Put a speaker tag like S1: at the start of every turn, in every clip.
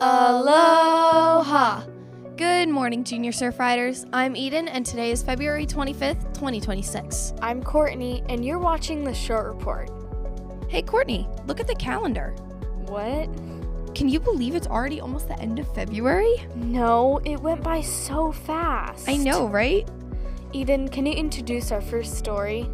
S1: Aloha! Good morning, Junior Surf Riders. I'm Eden, and today is February 25th, 2026.
S2: I'm Courtney, and you're watching the Short Report.
S1: Hey, Courtney, look at the calendar.
S2: What?
S1: Can you believe it's already almost the end of February?
S2: No, it went by so fast.
S1: I know, right?
S2: Eden, can you introduce our first story?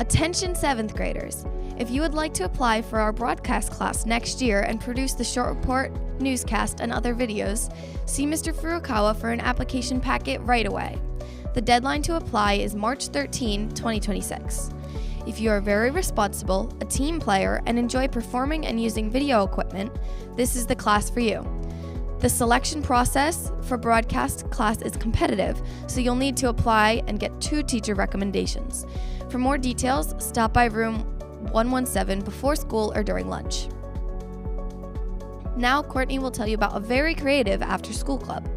S1: Attention 7th graders. If you would like to apply for our broadcast class next year and produce the Short Report, newscast, and other videos, see Mr. Furukawa for an application packet right away. The deadline to apply is March 13, 2026. If you are very responsible, a team player, and enjoy performing and using video equipment, this is the class for you. The selection process for broadcast class is competitive, so you'll need to apply and get 2 teacher recommendations. For more details, stop by room 117 before school or during lunch. Now, Courtney will tell you about a very creative after-school club.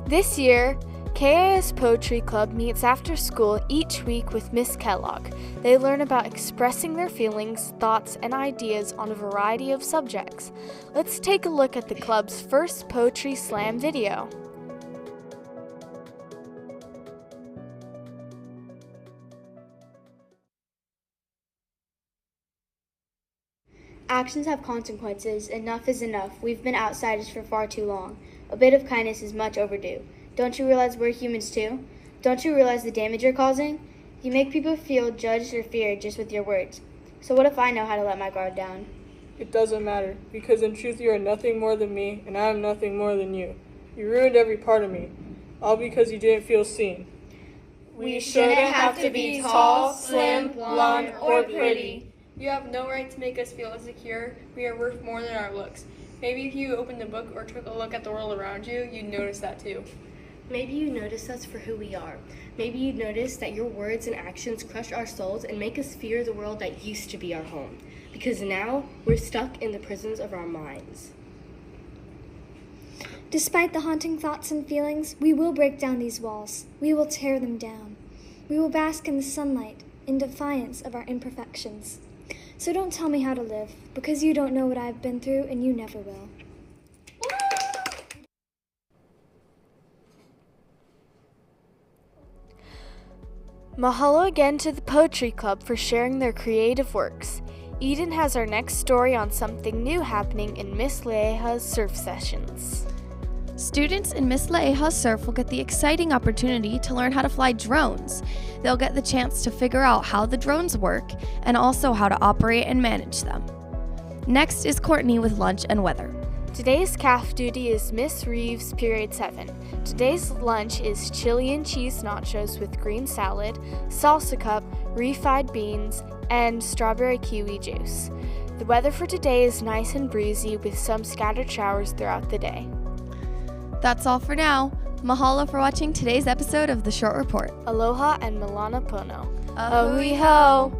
S2: This year, KIS Poetry Club meets after school each week with Miss Kellogg. They learn about expressing their feelings, thoughts, and ideas on a variety of subjects. Let's take a look at the club's first Poetry Slam video.
S3: Actions have consequences. Enough is enough. We've been outsiders for far too long. A bit of kindness is much overdue. Don't you realize we're humans too? Don't you realize the damage you're causing? You make people feel judged or feared just with your words. So what if I know how to let my guard down?
S4: It doesn't matter, because in truth you are nothing more than me, and I am nothing more than you. You ruined every part of me, all because you didn't feel seen.
S5: We shouldn't have to be tall, slim, blonde, or pretty. You have no right to make us feel insecure. We are worth more than our looks. Maybe if you opened a book or took a look at the world around you, you'd notice that too.
S6: Maybe you notice us for who we are. Maybe you'd notice that your words and actions crush our souls and make us fear the world that used to be our home. Because now, we're stuck in the prisons of our minds.
S7: Despite the haunting thoughts and feelings, we will break down these walls. We will tear them down. We will bask in the sunlight, in defiance of our imperfections. So don't tell me how to live, because you don't know what I've been through, and you never will.
S2: Mahalo again to the Poetry Club for sharing their creative works. Eden has our next story on something new happening in Miss Leaha's surf sessions.
S1: Students in Miss Leaha's surf will get the exciting opportunity to learn how to fly drones. They'll get the chance to figure out how the drones work and also how to operate and manage them. Next is Courtney with lunch and weather.
S2: Today's CAF duty is Miss Reeves, period 7. Today's lunch is chili and cheese nachos with green salad, salsa cup, refried beans, and strawberry kiwi juice. The weather for today is nice and breezy with some scattered showers throughout the day.
S1: That's all for now. Mahalo for watching today's episode of The Short Report.
S2: Aloha and Milana Pono.
S1: Ahui ho!